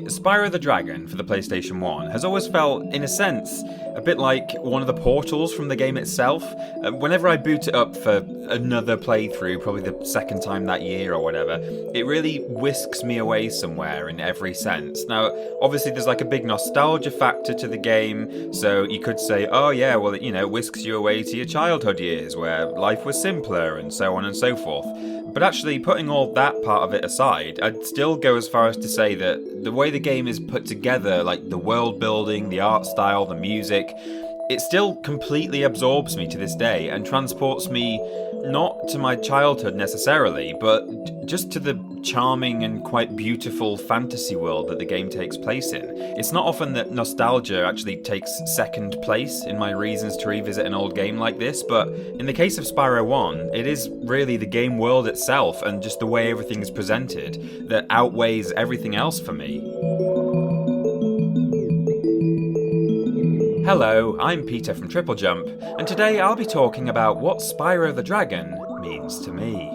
me, Spyro the Dragon for the PlayStation 1 has always felt, in a sense, a bit like one of the portals from the game itself. Whenever I boot it up for another playthrough, probably the second time that year or whatever, it really whisks me away somewhere in every sense. Now, obviously there's like a big nostalgia factor to the game, so you could say, oh yeah, well, it whisks you away to your childhood years where life was simpler and so on and so forth. But actually, putting all that part of it aside, I'd still go as far as to say that the way the game is put together, like the world building, the art style, the music, it still completely absorbs me to this day and transports me not to my childhood necessarily, but just to the charming and quite beautiful fantasy world that the game takes place in. It's not often that nostalgia actually takes second place in my reasons to revisit an old game like this, but in the case of Spyro 1, it is really the game world itself and just the way everything is presented that outweighs everything else for me. Hello, I'm Peter from TripleJump, and today I'll be talking about what Spyro the Dragon means to me.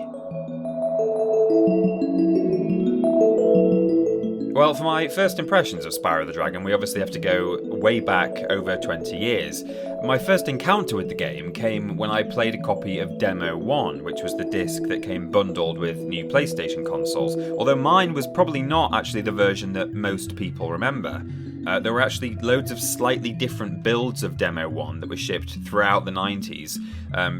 Well, for my first impressions of Spyro the Dragon, we obviously have to go way back over 20 years. My first encounter with the game came when I played a copy of Demo 1, which was the disc that came bundled with new PlayStation consoles, although mine was probably not actually the version that most people remember. There were actually loads of slightly different builds of Demo 1 that were shipped throughout the 90s,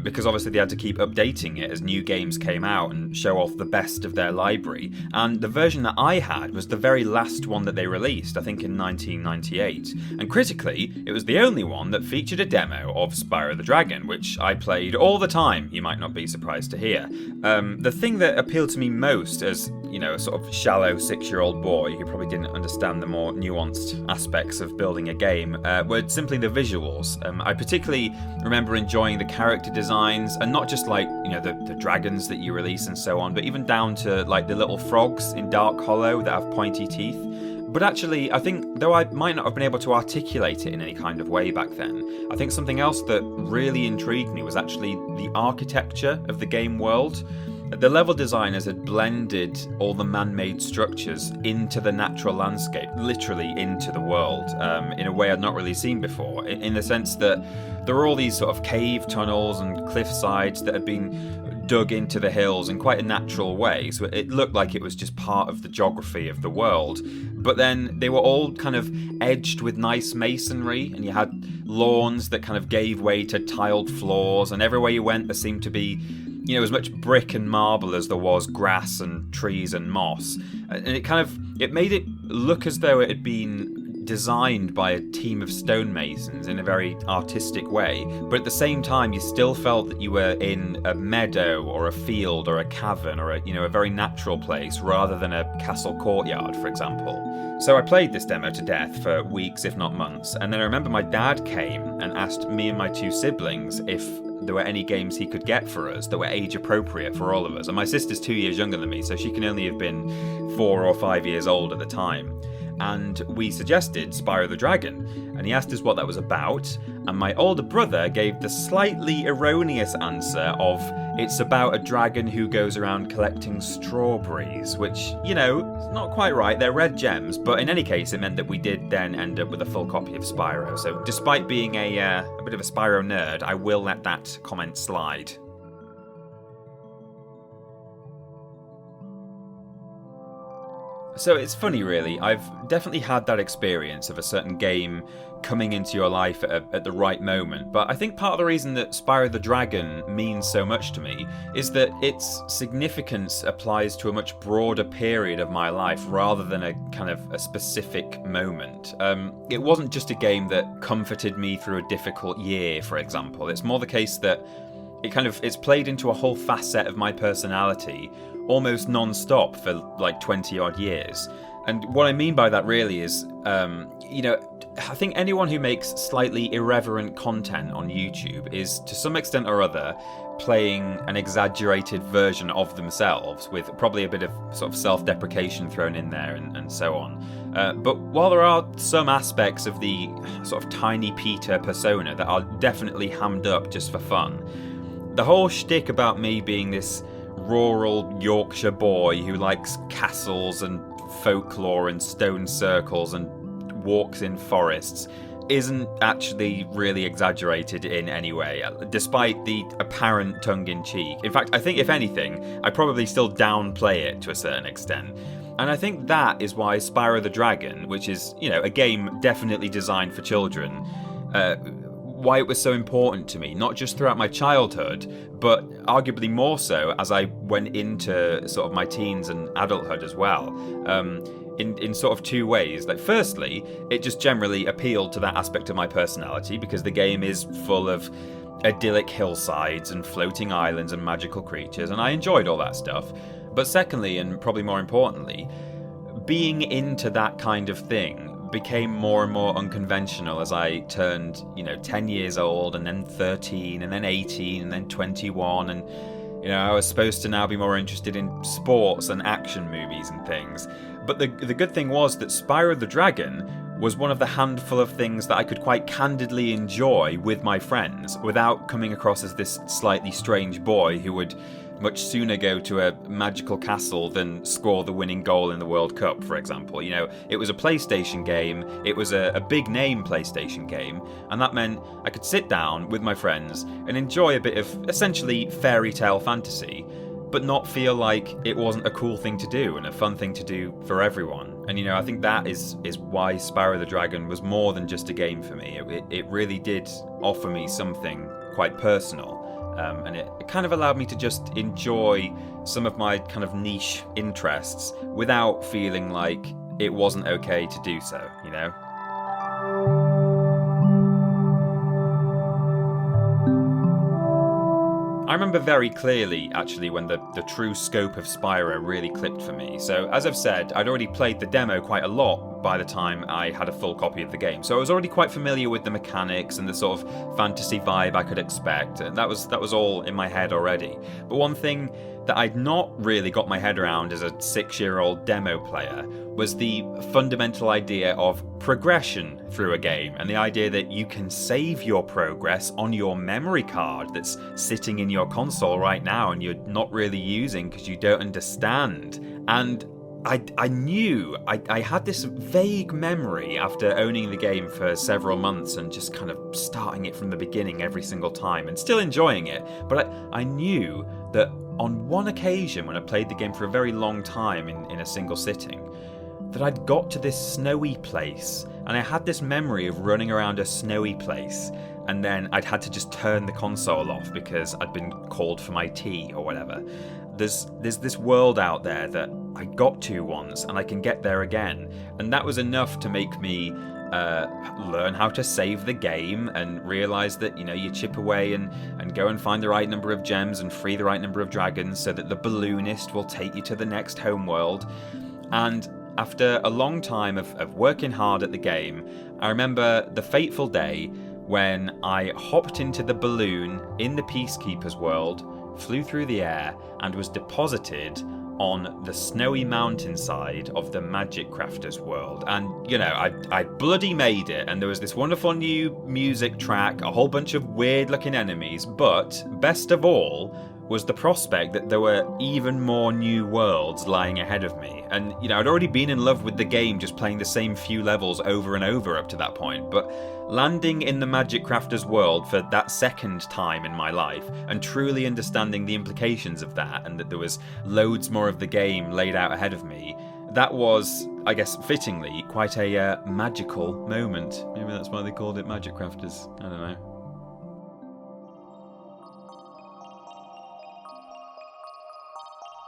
because obviously they had to keep updating it as new games came out and show off the best of their library. And the version that I had was the very last one that they released, I think in 1998. And critically, it was the only one that featured a demo of Spyro the Dragon, which I played all the time, you might not be surprised to hear. The thing that appealed to me most as, a sort of shallow 6-year-old boy who probably didn't understand the more nuanced aspects of building a game were simply the visuals. I particularly remember enjoying the character designs, and not just like the dragons that you release and so on, but even down to like the little frogs in Dark Hollow that have pointy teeth. But actually, I think, though I might not have been able to articulate it in any kind of way back then, I think something else that really intrigued me was actually the architecture of the game world. The level designers had blended all the man-made structures into the natural landscape, literally into the world, in a way I'd not really seen before, in the sense that there were all these sort of cave tunnels and cliff sides that had been dug into the hills in quite a natural way, so it looked like it was just part of the geography of the world. But then they were all kind of edged with nice masonry, and you had lawns that kind of gave way to tiled floors, and everywhere you went there seemed to be as much brick and marble as there was grass and trees and moss. And it made it look as though it had been designed by a team of stonemasons in a very artistic way, but at the same time you still felt that you were in a meadow or a field or a cavern or a very natural place rather than a castle courtyard, for example. So I played this demo to death for weeks, if not months, and then I remember my dad came and asked me and my two siblings if there were any games he could get for us that were age appropriate for all of us. And my sister's 2 years younger than me, so she can only have been 4 or 5 years old at the time. And we suggested Spyro the Dragon, and he asked us what that was about, and my older brother gave the slightly erroneous answer of, it's about a dragon who goes around collecting strawberries, which, is not quite right, they're red gems, but in any case it meant that we did then end up with a full copy of Spyro, so despite being a bit of a Spyro nerd, I will let that comment slide. So it's funny really, I've definitely had that experience of a certain game coming into your life at the right moment, but I think part of the reason that Spyro the Dragon means so much to me is that its significance applies to a much broader period of my life rather than a kind of a specific moment. It wasn't just a game that comforted me through a difficult year, for example. It's more the case that it's played into a whole facet of my personality almost non-stop for like 20 odd years. And what I mean by that really is, I think anyone who makes slightly irreverent content on YouTube is to some extent or other playing an exaggerated version of themselves with probably a bit of sort of self-deprecation thrown in there and so on. But while there are some aspects of the sort of Tiny Peter persona that are definitely hammed up just for fun, the whole shtick about me being this rural Yorkshire boy who likes castles and folklore and stone circles and walks in forests isn't actually really exaggerated in any way, despite the apparent tongue-in-cheek. In fact, I think if anything, I probably still downplay it to a certain extent. And I think that is why Spyro the Dragon, which is, a game definitely designed for children, why it was so important to me, not just throughout my childhood, but arguably more so as I went into sort of my teens and adulthood as well. In sort of two ways. Like, firstly, it just generally appealed to that aspect of my personality because the game is full of idyllic hillsides and floating islands and magical creatures, and I enjoyed all that stuff. But secondly, and probably more importantly, being into that kind of thing became more and more unconventional as I turned, 10 years old, and then 13, and then 18, and then 21, and I was supposed to now be more interested in sports and action movies and things. But the good thing was that Spyro the Dragon was one of the handful of things that I could quite candidly enjoy with my friends without coming across as this slightly strange boy who would much sooner go to a magical castle than score the winning goal in the World Cup, for example. It was a PlayStation game, it was a big name PlayStation game, and that meant I could sit down with my friends and enjoy a bit of essentially fairy tale fantasy, but not feel like it wasn't a cool thing to do and a fun thing to do for everyone. And I think that is why Spyro the Dragon was more than just a game for me. It really did offer me something quite personal. And it kind of allowed me to just enjoy some of my kind of niche interests without feeling like it wasn't okay to do so, I remember very clearly, actually, when the true scope of Spyro really clicked for me. So, as I've said, I'd already played the demo quite a lot by the time I had a full copy of the game. So I was already quite familiar with the mechanics and the sort of fantasy vibe I could expect. And that was all in my head already. But one thing that I'd not really got my head around as a 6-year-old demo player was the fundamental idea of progression through a game, and the idea that you can save your progress on your memory card that's sitting in your console right now and you're not really using because you don't understand. And I knew, I had this vague memory after owning the game for several months and just kind of starting it from the beginning every single time and still enjoying it, but I knew that on one occasion when I played the game for a very long time in a single sitting, that I'd got to this snowy place, and I had this memory of running around a snowy place, and then I'd had to just turn the console off because I'd been called for my tea or whatever. There's this world out there that I got to once, and I can get there again, and that was enough to make me learn how to save the game and realise that, you chip away and go and find the right number of gems and free the right number of dragons so that the balloonist will take you to the next homeworld. And after a long time of working hard at the game, I remember the fateful day when I hopped into the balloon in the Peacekeeper's world, flew through the air, and was deposited on the snowy mountainside of the Magic Crafter's world. And, I bloody made it, and there was this wonderful new music track, a whole bunch of weird-looking enemies, but, best of all, was the prospect that there were even more new worlds lying ahead of me. And, I'd already been in love with the game just playing the same few levels over and over up to that point, but landing in the Magic Crafter's world for that second time in my life and truly understanding the implications of that and that there was loads more of the game laid out ahead of me, that was, I guess, fittingly, quite a magical moment. Maybe that's why they called it Magic Crafters. I don't know.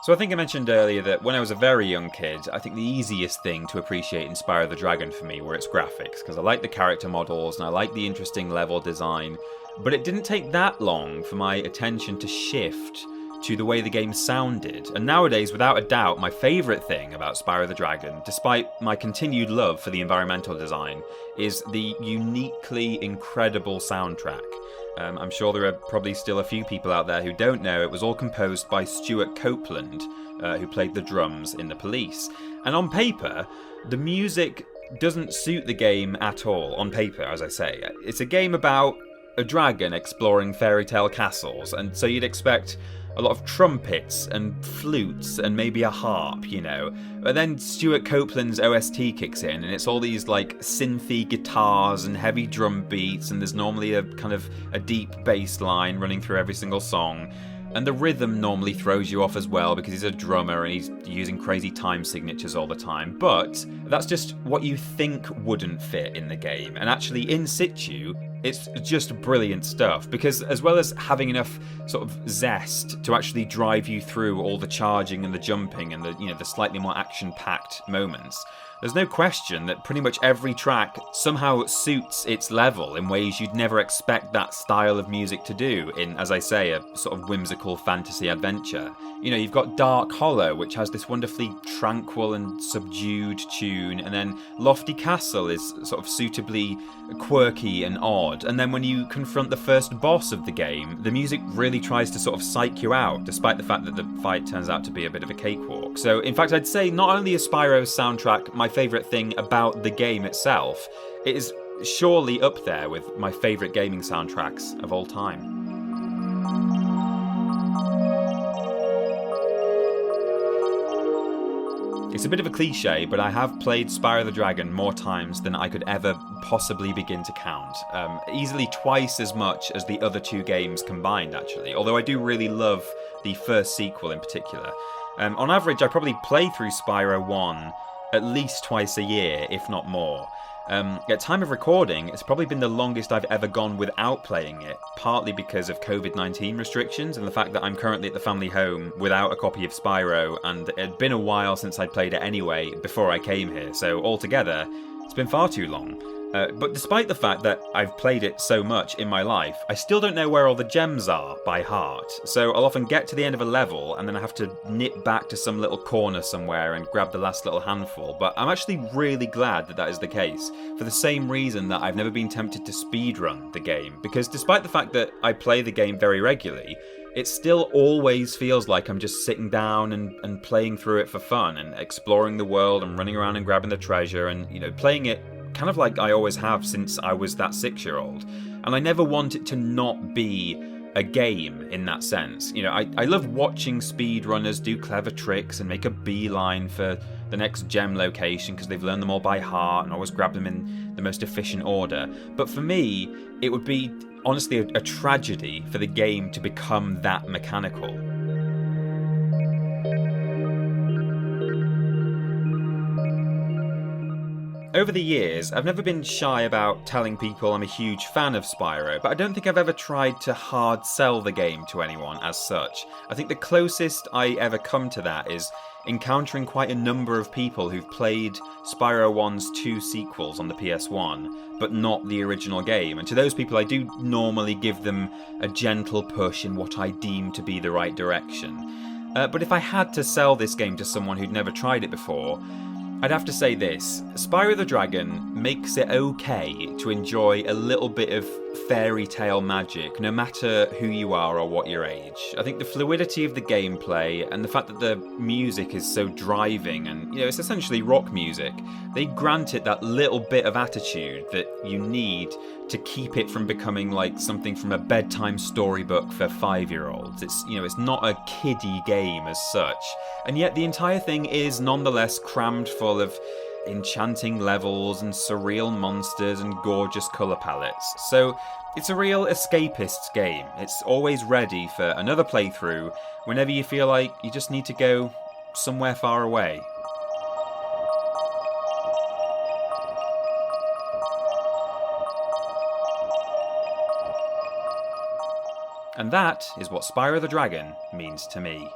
So I think I mentioned earlier that when I was a very young kid, I think the easiest thing to appreciate in Spyro the Dragon for me were its graphics, because I liked the character models and I liked the interesting level design, but it didn't take that long for my attention to shift to the way the game sounded. And nowadays, without a doubt, my favourite thing about Spyro the Dragon, despite my continued love for the environmental design, is the uniquely incredible soundtrack. I'm sure there are probably still a few people out there who don't know it was all composed by Stuart Copeland, who played the drums in The Police. And on paper, the music doesn't suit the game at all, on paper, as I say. It's a game about a dragon exploring fairy tale castles, and so you'd expect a lot of trumpets and flutes and maybe a harp, you know. But then Stuart Copeland's OST kicks in and it's all these like synthy guitars and heavy drum beats, and there's normally a kind of a deep bass line running through every single song. And the rhythm normally throws you off as well because he's a drummer and he's using crazy time signatures all the time. But that's just what you think wouldn't fit in the game. And actually, in situ, it's just brilliant stuff, because as well as having enough sort of zest to actually drive you through all the charging and the jumping and the slightly more action-packed moments, there's no question that pretty much every track somehow suits its level in ways you'd never expect that style of music to do in, as I say, a sort of whimsical fantasy adventure. You know, you've got Dark Hollow, which has this wonderfully tranquil and subdued tune, and then Lofty Castle is sort of suitably quirky and odd. And then when you confront the first boss of the game, the music really tries to sort of psych you out, despite the fact that the fight turns out to be a bit of a cakewalk. So, in fact, I'd say not only is Spyro's soundtrack my favourite thing about the game itself, it is surely up there with my favourite gaming soundtracks of all time. It's a bit of a cliche, but I have played Spyro the Dragon more times than I could ever possibly begin to count. Easily twice as much as the other two games combined, actually, although I do really love the first sequel in particular. On average, I probably play through Spyro 1 at least twice a year, if not more. At time of recording, it's probably been the longest I've ever gone without playing it, partly because of COVID-19 restrictions and the fact that I'm currently at the family home without a copy of Spyro, and it had been a while since I'd played it anyway before I came here, so altogether, it's been far too long. But despite the fact that I've played it so much in my life, I still don't know where all the gems are by heart. So I'll often get to the end of a level and then I have to nip back to some little corner somewhere and grab the last little handful. But I'm actually really glad that that is the case, for the same reason that I've never been tempted to speedrun the game. Because despite the fact that I play the game very regularly, it still always feels like I'm just sitting down and playing through it for fun and exploring the world and running around and grabbing the treasure and, you know, playing it kind of like I always have since I was that 6-year-old. And I never want it to not be a game in that sense. You know, I love watching speedrunners do clever tricks and make a beeline for the next gem location because they've learned them all by heart and always grab them in the most efficient order. But for me, it would be honestly a tragedy for the game to become that mechanical. Over the years, I've never been shy about telling people I'm a huge fan of Spyro, but I don't think I've ever tried to hard sell the game to anyone as such. I think the closest I ever come to that is encountering quite a number of people who've played Spyro 1's 2 sequels on the PS1, but not the original game. And to those people, I do normally give them a gentle push in what I deem to be the right direction. But if I had to sell this game to someone who'd never tried it before, I'd have to say this: Spyro the Dragon makes it okay to enjoy a little bit of fairy tale magic, no matter who you are or what your age. I think the fluidity of the gameplay and the fact that the music is so driving and, you know, it's essentially rock music, they grant it that little bit of attitude that you need to keep it from becoming like something from a bedtime storybook for 5-year-olds. It's, you know, it's not a kiddie game as such, and yet the entire thing is nonetheless crammed full of enchanting levels and surreal monsters and gorgeous colour palettes. So it's a real escapist game. It's always ready for another playthrough whenever you feel like you just need to go somewhere far away. And that is what Spyro the Dragon means to me.